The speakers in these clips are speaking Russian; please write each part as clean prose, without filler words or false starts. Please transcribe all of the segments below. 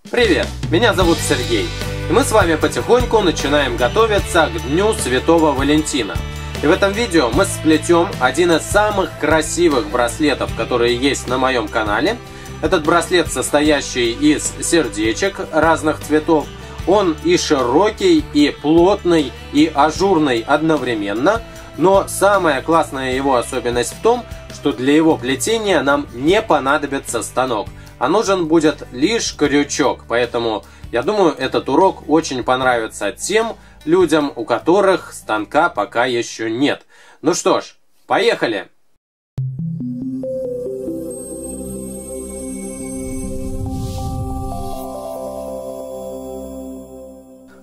Привет, меня зовут Сергей, и мы с вами потихоньку начинаем готовиться к Дню Святого Валентина. И в этом видео мы сплетем один из самых красивых браслетов, которые есть на моем канале. Этот браслет, состоящий из сердечек разных цветов, он и широкий, и плотный, и ажурный одновременно. Но самая классная его особенность в том, что для его плетения нам не понадобится станок, а нужен будет лишь крючок. Поэтому я думаю, этот урок очень понравится тем людям, у которых станка пока еще нет. Ну что ж, поехали!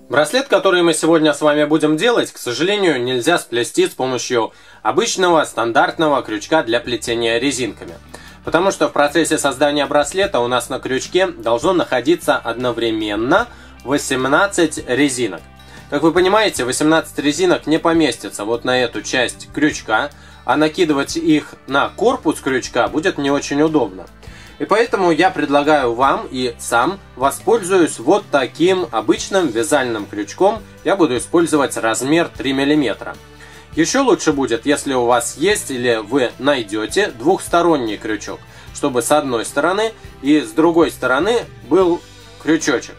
Браслет, который мы сегодня с вами будем делать, к сожалению, нельзя сплести с помощью обычного стандартного крючка для плетения резинками. Потому что в процессе создания браслета у нас на крючке должно находиться одновременно 18 резинок. Как вы понимаете, 18 резинок не поместится вот на эту часть крючка, а накидывать их на корпус крючка будет не очень удобно. И поэтому я предлагаю вам и сам воспользуюсь вот таким обычным вязальным крючком. Я буду использовать размер 3 мм. Еще лучше будет, если у вас есть или вы найдете двухсторонний крючок, чтобы с одной стороны и с другой стороны был крючочек.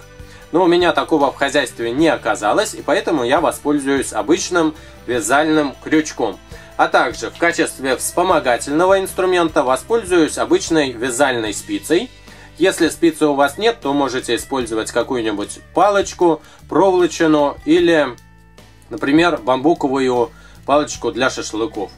Но у меня такого в хозяйстве не оказалось, и поэтому я воспользуюсь обычным вязальным крючком. А также в качестве вспомогательного инструмента воспользуюсь обычной вязальной спицей. Если спицы у вас нет, то можете использовать какую-нибудь палочку, проволочину или, например, бамбуковую палочку для шашлыков.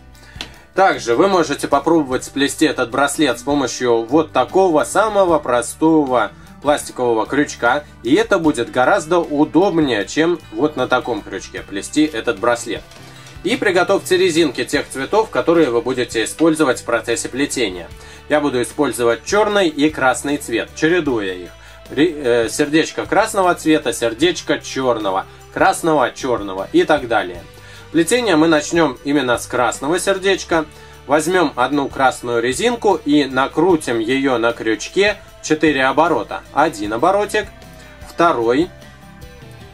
Также вы можете попробовать сплести этот браслет с помощью вот такого самого простого пластикового крючка. И это будет гораздо удобнее, чем вот на таком крючке плести этот браслет. И приготовьте резинки тех цветов, которые вы будете использовать в процессе плетения. Я буду использовать черный и красный цвет, чередуя их. Сердечко красного цвета, сердечко черного, красного, черного и так далее. Плетение мы начнем именно с красного сердечка. Возьмем одну красную резинку и накрутим ее на крючке 4 оборота. Один оборотик, второй,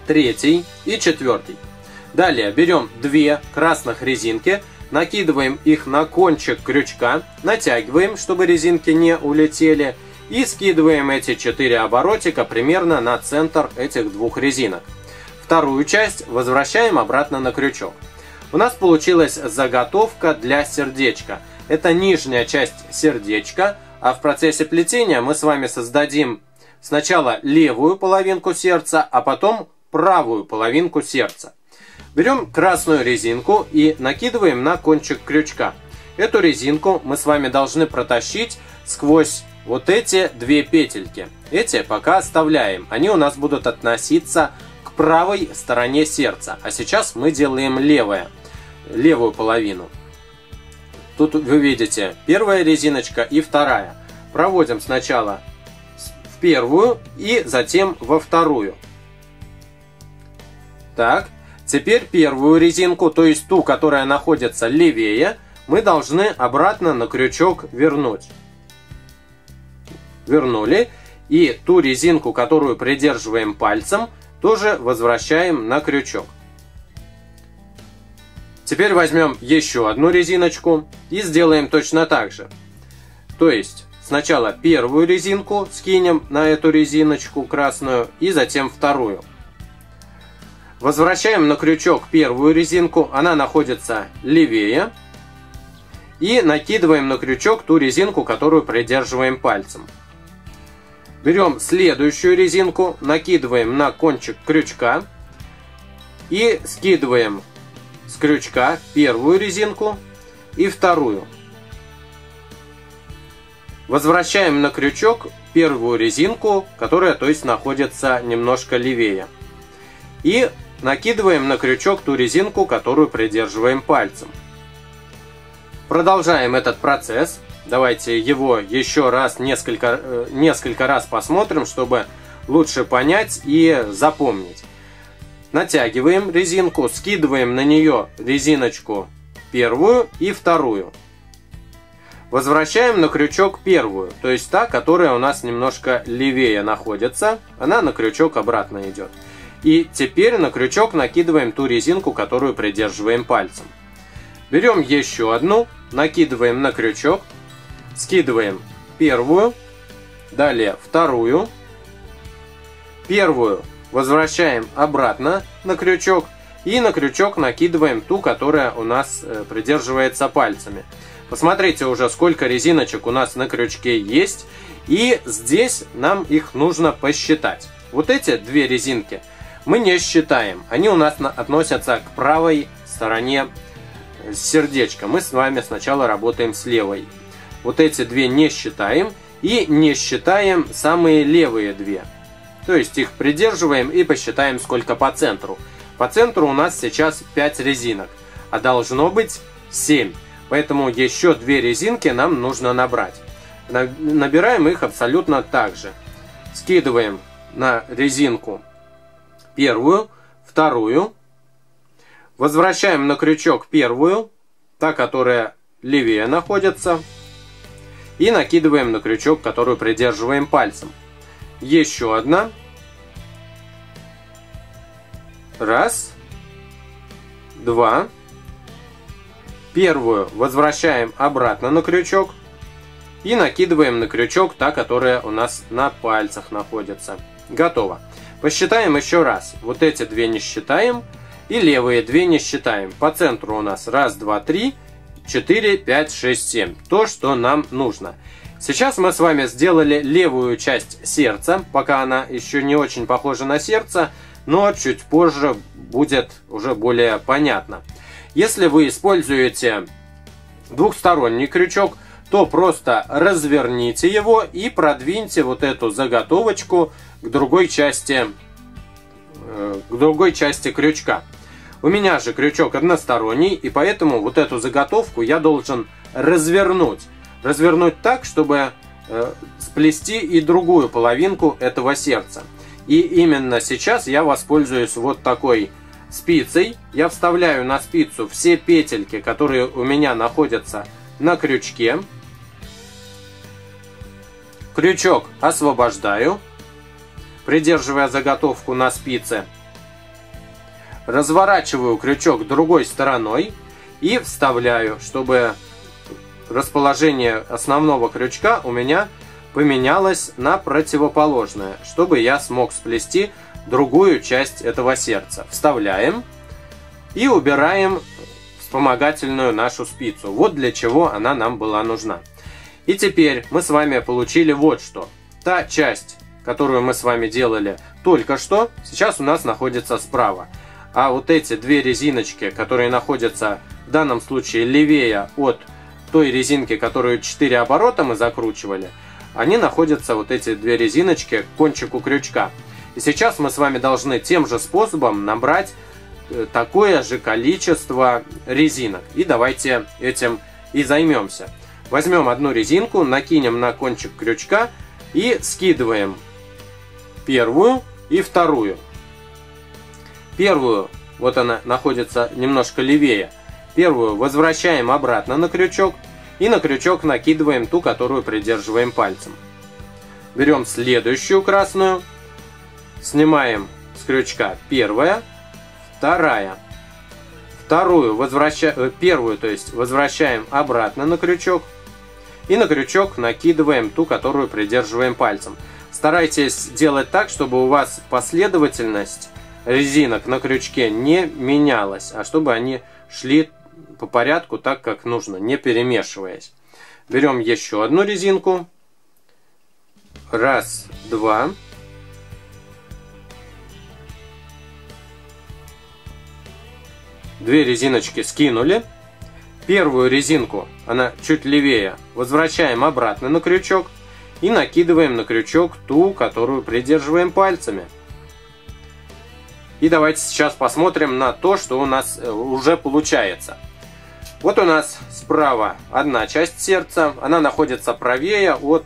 третий и четвертый. Далее берем 2 красных резинки, накидываем их на кончик крючка, натягиваем, чтобы резинки не улетели, и скидываем эти 4 оборотика примерно на центр этих 2 резинок. Вторую часть возвращаем обратно на крючок. У нас получилась заготовка для сердечка. Это нижняя часть сердечка, а в процессе плетения мы с вами создадим сначала левую половинку сердца, а потом правую половинку сердца. Берем красную резинку и накидываем на кончик крючка. Эту резинку мы с вами должны протащить сквозь вот эти 2 петельки. Эти пока оставляем, они у нас будут относиться к правой стороне сердца. А сейчас мы делаем левую половину. Тут вы видите первая резиночка и вторая. Проводим сначала в первую и затем во вторую. Так. Теперь первую резинку, то есть ту, которая находится левее, мы должны обратно на крючок вернуть. Вернули. И ту резинку, которую придерживаем пальцем, тоже возвращаем на крючок. Теперь возьмем еще одну резиночку и сделаем точно так же. То есть сначала первую резинку скинем на эту резиночку красную и затем вторую. Возвращаем на крючок первую резинку, она находится левее. И накидываем на крючок ту резинку, которую придерживаем пальцем. Берем следующую резинку, накидываем на кончик крючка. И скидываем с крючка первую резинку и вторую. Возвращаем на крючок первую резинку, которая, то есть, находится немножко левее. И накидываем на крючок ту резинку, которую придерживаем пальцем. Продолжаем этот процесс. Давайте его еще раз, несколько раз посмотрим, чтобы лучше понять и запомнить. Натягиваем резинку, скидываем на нее резиночку первую и вторую. Возвращаем на крючок первую, то есть та, которая у нас немножко левее находится, она на крючок обратно идет. И теперь на крючок накидываем ту резинку, которую придерживаем пальцем. Берем еще одну, накидываем на крючок, скидываем первую, далее вторую, первую возвращаем обратно на крючок и на крючок накидываем ту, которая у нас придерживается пальцами. Посмотрите уже, сколько резиночек у нас на крючке есть, и здесь нам их нужно посчитать. Вот эти две резинки мы не считаем, они у нас относятся к правой стороне сердечка. Мы с вами сначала работаем с левой. Вот эти две не считаем, и не считаем самые левые две. То есть их придерживаем и посчитаем, сколько по центру. По центру у нас сейчас 5 резинок, а должно быть 7. Поэтому еще 2 резинки нам нужно набрать. Набираем их абсолютно так же. Скидываем на резинку первую, вторую. Возвращаем на крючок первую, та, которая левее находится. И накидываем на крючок, которую придерживаем пальцем. Еще одна. Раз. Два. Первую возвращаем обратно на крючок. И накидываем на крючок та, которая у нас на пальцах находится. Готово. Посчитаем еще раз. Вот эти две не считаем. И левые две не считаем. По центру у нас 1, 2, 3, 4, 5, 6, 7. То, что нам нужно. Сейчас мы с вами сделали левую часть сердца. Пока она еще не очень похожа на сердце. Но чуть позже будет уже более понятно. Если вы используете двухсторонний крючок, то просто разверните его и продвиньте вот эту заготовочку к другой части крючка. У меня же крючок односторонний, и поэтому вот эту заготовку я должен развернуть. Развернуть так, чтобы сплести и другую половинку этого сердца. И именно сейчас я воспользуюсь вот такой спицей. Я вставляю на спицу все петельки, которые у меня находятся на крючке. Крючок освобождаю, придерживая заготовку на спице. Разворачиваю крючок другой стороной и вставляю, чтобы расположение основного крючка у меня поменялось на противоположное, чтобы я смог сплести другую часть этого сердца. Вставляем и убираем вспомогательную нашу спицу. Вот для чего она нам была нужна. И теперь мы с вами получили вот что. Та часть, которую мы с вами делали только что, сейчас у нас находится справа. А вот эти две резиночки, которые находятся в данном случае левее от той резинки, которую 4 оборота мы закручивали, они находятся, вот эти две резиночки, к кончику крючка. И сейчас мы с вами должны тем же способом набрать такое же количество резинок. И давайте этим и займемся. Возьмем одну резинку, накинем на кончик крючка и скидываем первую и вторую. Первую, вот она находится немножко левее. Первую возвращаем обратно на крючок и на крючок накидываем ту, которую придерживаем пальцем. Берем следующую красную, снимаем с крючка первая, вторая. Вторую первую, то есть возвращаем обратно на крючок и на крючок накидываем ту, которую придерживаем пальцем. Старайтесь делать так, чтобы у вас последовательность резинок на крючке не менялась, а чтобы они шли по порядку так, как нужно, не перемешиваясь. Берем еще одну резинку. Раз, два. Две резиночки скинули. Первую резинку, она чуть левее, возвращаем обратно на крючок и накидываем на крючок ту, которую придерживаем пальцами. И давайте сейчас посмотрим на то, что у нас уже получается. Вот у нас справа одна часть сердца, она находится правее от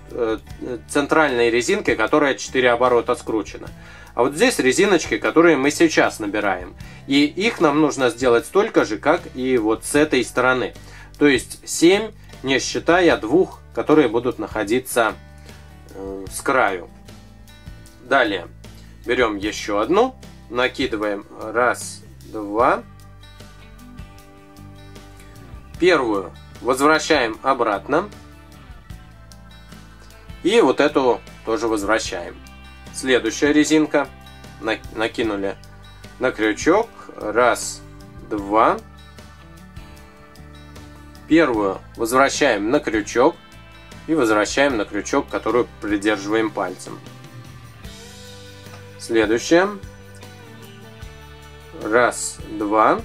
центральной резинки, которая 4 оборота скручена. А вот здесь резиночки, которые мы сейчас набираем. И их нам нужно сделать столько же, как и вот с этой стороны. То есть 7 не считая двух, которые будут находиться с краю. Далее берем еще одну, накидываем раз, два. Первую возвращаем обратно. И вот эту тоже возвращаем. Следующая резинка. Накинули на крючок. Раз, два. Первую возвращаем на крючок. И возвращаем на крючок, которую придерживаем пальцем. Следующая. Раз, два.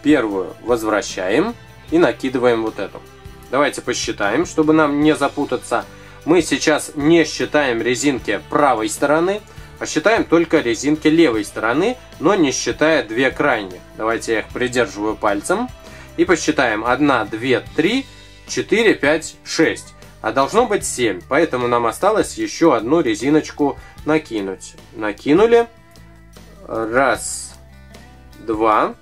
Первую возвращаем и накидываем вот эту. Давайте посчитаем, чтобы нам не запутаться. Мы сейчас не считаем резинки правой стороны, а считаем только резинки левой стороны, но не считая две крайних. Давайте я их придерживаю пальцем и посчитаем. 1, 2, 3, 4, 5, 6. А должно быть 7, поэтому нам осталось еще одну резиночку накинуть. Накинули. Раз, два.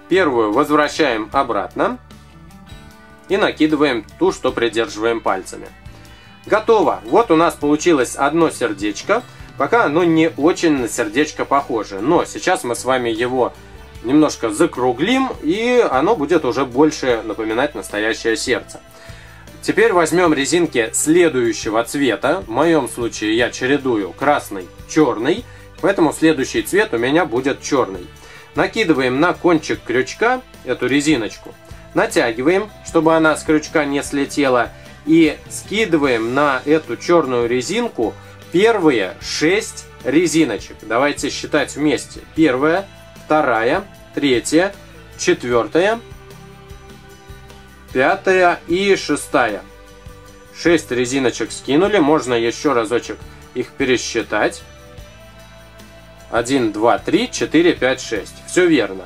Первую возвращаем обратно и накидываем ту, что придерживаем пальцами. Готово! Вот у нас получилось одно сердечко. Пока оно не очень на сердечко похоже, но сейчас мы с вами его немножко закруглим, и оно будет уже больше напоминать настоящее сердце. Теперь возьмем резинки следующего цвета. В моем случае я чередую красный-черный, поэтому следующий цвет у меня будет черный. Накидываем на кончик крючка эту резиночку, натягиваем, чтобы она с крючка не слетела, и скидываем на эту черную резинку первые 6 резиночек. Давайте считать вместе. Первая, вторая, третья, четвертая, пятая и шестая. 6 резиночек скинули, можно еще разочек их пересчитать. 1, 2, 3, 4, 5, 6. Все верно.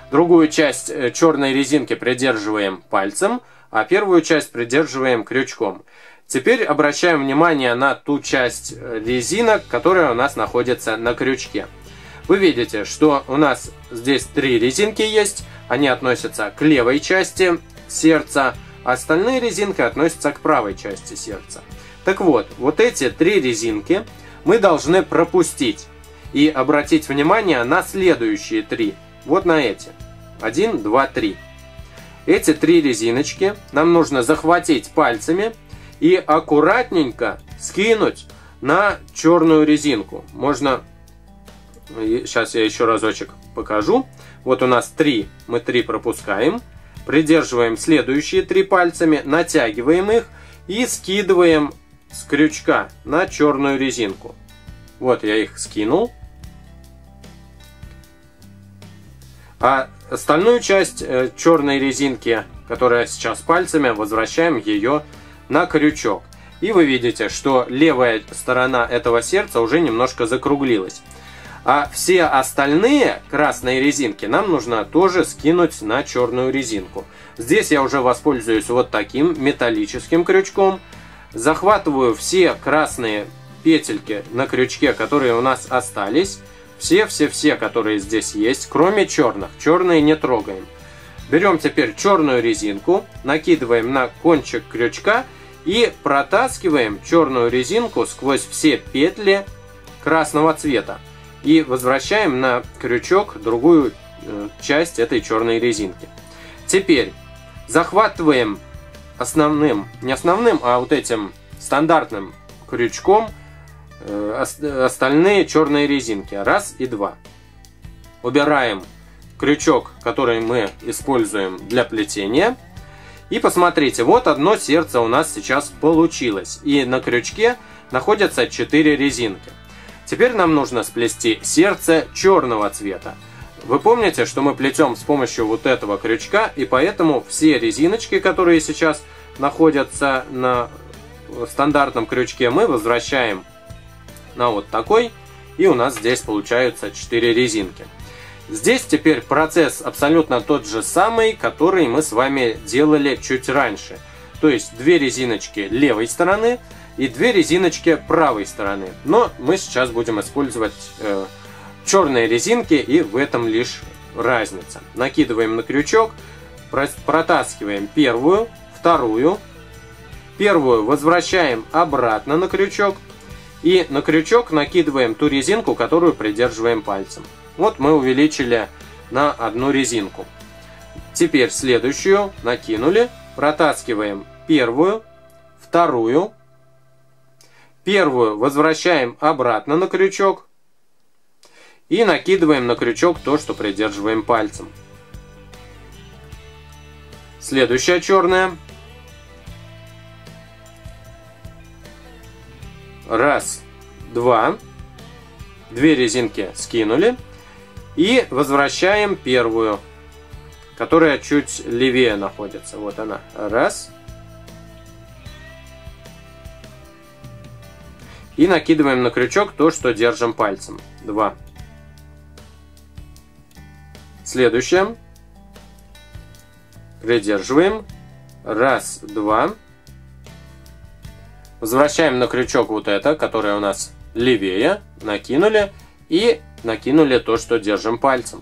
Другую часть черной резинки придерживаем пальцем, а первую часть придерживаем крючком. Теперь обращаем внимание на ту часть резинок, которая у нас находится на крючке. Вы видите, что у нас здесь 3 резинки есть. Они относятся к левой части сердца, а остальные резинки относятся к правой части сердца. Так вот, вот эти 3 резинки мы должны пропустить. И обратить внимание на следующие 3. Вот на эти. 1, 2, 3. Эти 3 резиночки нам нужно захватить пальцами и аккуратненько скинуть на черную резинку. Можно... Сейчас я еще разочек покажу. Вот у нас 3. Мы 3 пропускаем. Придерживаем следующие 3 пальцами. Натягиваем их и скидываем с крючка на черную резинку. Вот я их скинул. А остальную часть черной резинки, которая сейчас пальцами, возвращаем ее на крючок. И вы видите, что левая сторона этого сердца уже немножко закруглилась. А все остальные красные резинки нам нужно тоже скинуть на черную резинку. Здесь я уже воспользуюсь вот таким металлическим крючком. Захватываю все красные петельки на крючке, которые у нас остались. Все, которые здесь есть, кроме черных. Черные не трогаем. Берем теперь черную резинку, накидываем на кончик крючка и протаскиваем черную резинку сквозь все петли красного цвета. И возвращаем на крючок другую часть этой черной резинки. Теперь захватываем не основным, а вот этим стандартным крючком остальные черные резинки. Раз и два. Убираем крючок, который мы используем для плетения. И посмотрите, вот одно сердце у нас сейчас получилось. И на крючке находятся 4 резинки. Теперь нам нужно сплести сердце черного цвета. Вы помните, что мы плетем с помощью вот этого крючка, и поэтому все резиночки, которые сейчас находятся на стандартном крючке, мы возвращаем на вот такой, и у нас здесь получаются 4 резинки. Здесь теперь процесс абсолютно тот же самый, который мы с вами делали чуть раньше. То есть 2 резиночки левой стороны и 2 резиночки правой стороны. Но мы сейчас будем использовать черные резинки, и в этом лишь разница. Накидываем на крючок, протаскиваем первую, вторую. Первую возвращаем обратно на крючок. И на крючок накидываем ту резинку, которую придерживаем пальцем. Вот мы увеличили на одну резинку. Теперь следующую накинули, протаскиваем первую, вторую. Первую возвращаем обратно на крючок. И накидываем на крючок то, что придерживаем пальцем. Следующая черная. Раз, два. Две резинки скинули. И возвращаем первую, которая чуть левее находится. Вот она. Раз. И накидываем на крючок то, что держим пальцем. Два. Следующее. Придерживаем. Раз, два. Возвращаем на крючок вот это, которое у нас левее. Накинули. И накинули то, что держим пальцем.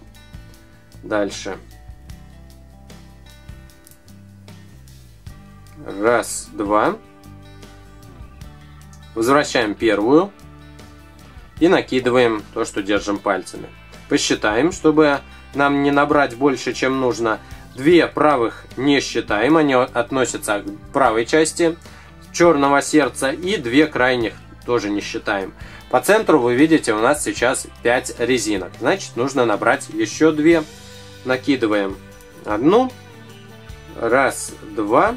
Дальше. Раз, два. Возвращаем первую. И накидываем то, что держим пальцами. Посчитаем, чтобы нам не набрать больше, чем нужно. Две правых не считаем, они относятся к правой части черного сердца. И две крайних тоже не считаем. По центру вы видите, у нас сейчас 5 резинок. Значит, нужно набрать еще 2. Накидываем одну. Раз, два.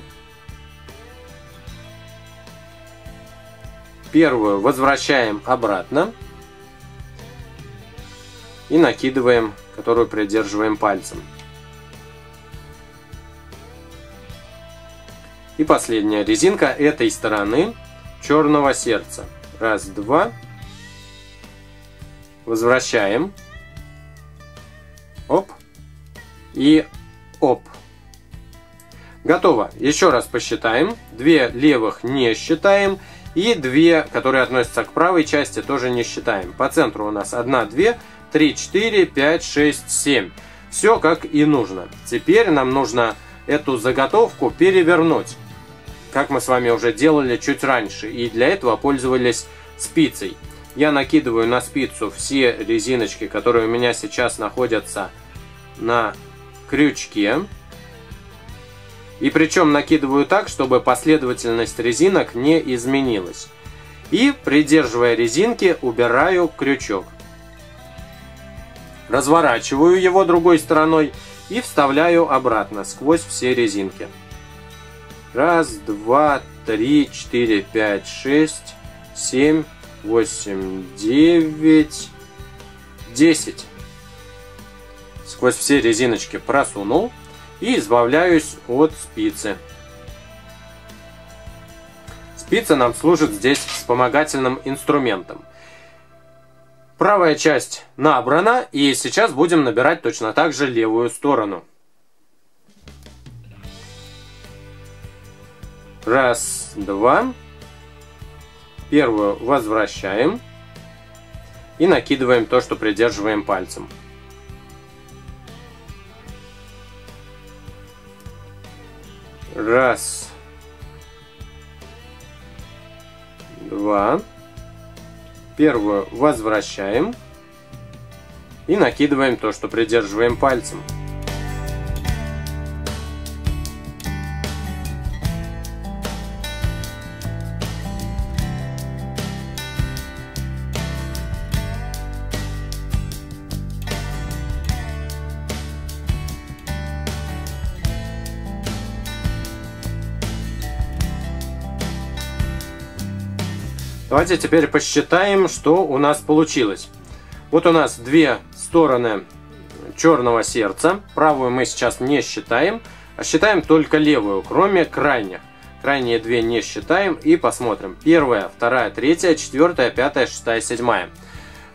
Первую возвращаем обратно. И накидываем, которую придерживаем пальцем. И последняя резинка этой стороны черного сердца. Раз, два. Возвращаем. Оп. И оп. Готово. Еще раз посчитаем. 2 левых не считаем. И 2, которые относятся к правой части, тоже не считаем. По центру у нас 1, 2, 3, 4, 5, 6, 7. Все как и нужно. Теперь нам нужно эту заготовку перевернуть, как мы с вами уже делали чуть раньше. И для этого пользовались спицей. Я накидываю на спицу все резиночки, которые у меня сейчас находятся на крючке. И причем накидываю так, чтобы последовательность резинок не изменилась. И, придерживая резинки, убираю крючок. Разворачиваю его другой стороной и вставляю обратно сквозь все резинки. Раз, два, 3, 4, 5, 6, 7, 8, 9, 10. Сквозь все резиночки просунул и избавляюсь от спицы. Спица нам служит здесь вспомогательным инструментом. Правая часть набрана, и сейчас будем набирать точно так же левую сторону. Раз, два. Первую возвращаем и накидываем то, что придерживаем пальцем. Раз, два. Первую возвращаем и накидываем то, что придерживаем пальцем. Давайте теперь посчитаем, что у нас получилось. Вот у нас 2 стороны черного сердца. Правую мы сейчас не считаем, а считаем только левую, кроме крайних. Крайние 2 не считаем и посмотрим. 1, 2, 3, 4, 5, 6, 7.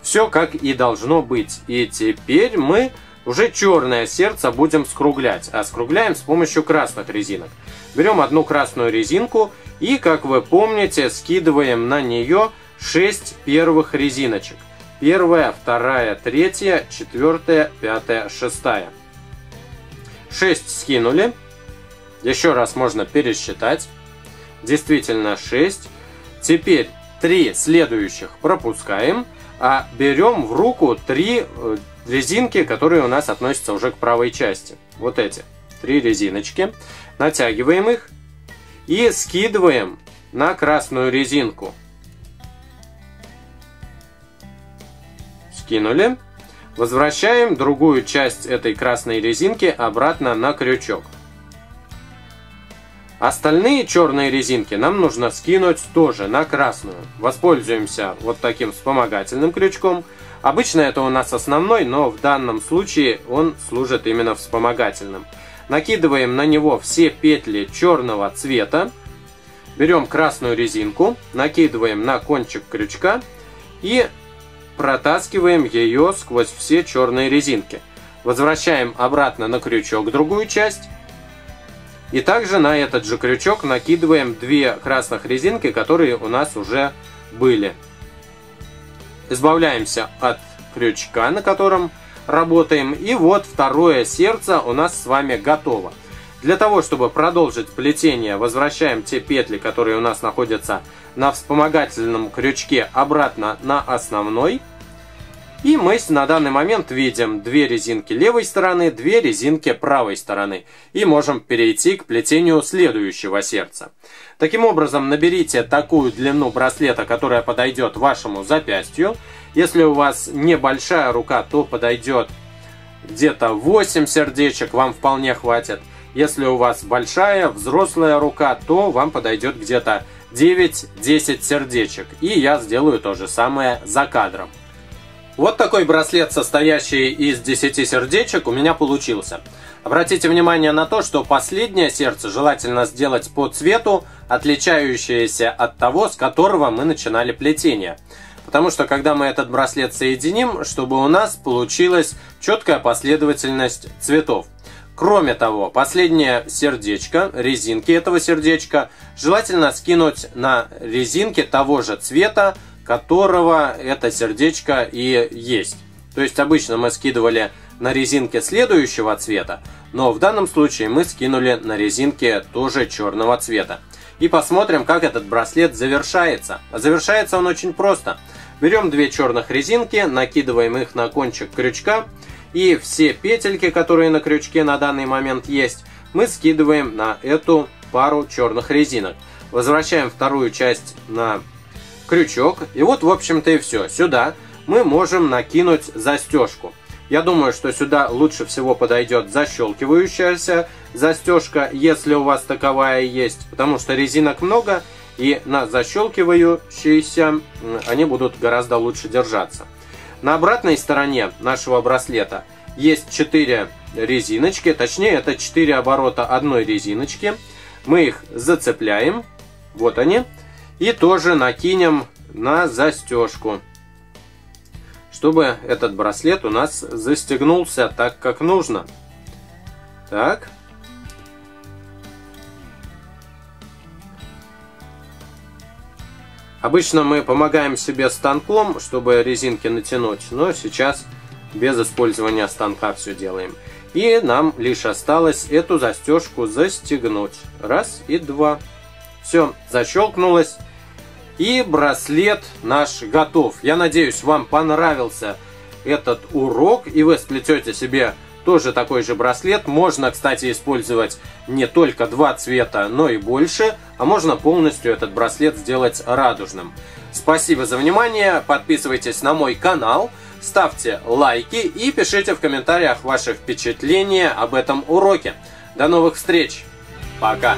Все как и должно быть. И теперь мы уже черное сердце будем скруглять. А скругляем с помощью красных резинок. Берем одну красную резинку и, как вы помните, скидываем на нее 6 первых резиночек. Первая, вторая, третья, четвертая, пятая, шестая. 6 скинули. Еще раз можно пересчитать. Действительно 6. Теперь 3 следующих пропускаем, а берем в руку 3 резинки, которые у нас относятся уже к правой части. Вот эти 3 резиночки. Натягиваем их и скидываем на красную резинку. Скинули. Возвращаем другую часть этой красной резинки обратно на крючок. Остальные черные резинки нам нужно скинуть тоже на красную. Воспользуемся вот таким вспомогательным крючком. Обычно это у нас основной, но в данном случае он служит именно вспомогательным. Накидываем на него все петли черного цвета. Берем красную резинку, накидываем на кончик крючка и протаскиваем ее сквозь все черные резинки. Возвращаем обратно на крючок другую часть. И также на этот же крючок накидываем 2 красных резинки, которые у нас уже были. Избавляемся от крючка, на котором работаем. И вот второе сердце у нас с вами готово. Для того, чтобы продолжить плетение, возвращаем те петли, которые у нас находятся на вспомогательном крючке, обратно на основной. И мы на данный момент видим 2 резинки левой стороны, 2 резинки правой стороны. И можем перейти к плетению следующего сердца. Таким образом, наберите такую длину браслета, которая подойдет вашему запястью. Если у вас небольшая рука, то подойдет где-то 8 сердечек, вам вполне хватит. Если у вас большая, взрослая рука, то вам подойдет где-то 9-10 сердечек. И я сделаю то же самое за кадром. Вот такой браслет, состоящий из 10 сердечек, у меня получился. Обратите внимание на то, что последнее сердце желательно сделать по цвету, отличающееся от того, с которого мы начинали плетение. Потому что когда мы этот браслет соединим, чтобы у нас получилась четкая последовательность цветов. Кроме того, последнее сердечко, резинки этого сердечка, желательно скинуть на резинки того же цвета, которого это сердечко и есть. То есть обычно мы скидывали на резинке следующего цвета, но в данном случае мы скинули на резинке тоже черного цвета. И посмотрим, как этот браслет завершается. А завершается он очень просто. Берем 2 черных резинки, накидываем их на кончик крючка, и все петельки, которые на крючке на данный момент есть, мы скидываем на эту пару черных резинок. Возвращаем вторую часть на крючок. И вот, в общем-то, и все. Сюда мы можем накинуть застежку. Я думаю, что сюда лучше всего подойдет защелкивающаяся застежка, если у вас таковая есть, потому что резинок много, и на защелкивающиеся они будут гораздо лучше держаться. На обратной стороне нашего браслета есть 4 резиночки, точнее это 4 оборота одной резиночки. Мы их зацепляем, вот они. И тоже накинем на застежку, чтобы этот браслет у нас застегнулся так, как нужно. Так. Обычно мы помогаем себе станком, чтобы резинки натянуть, но сейчас без использования станка все делаем. И нам лишь осталось эту застежку застегнуть. Раз и 2. Все, защелкнулось. И браслет наш готов. Я надеюсь, вам понравился этот урок, и вы сплетете себе тоже такой же браслет. Можно, кстати, использовать не только 2 цвета, но и больше. А можно полностью этот браслет сделать радужным. Спасибо за внимание. Подписывайтесь на мой канал, ставьте лайки и пишите в комментариях ваши впечатления об этом уроке. До новых встреч. Пока.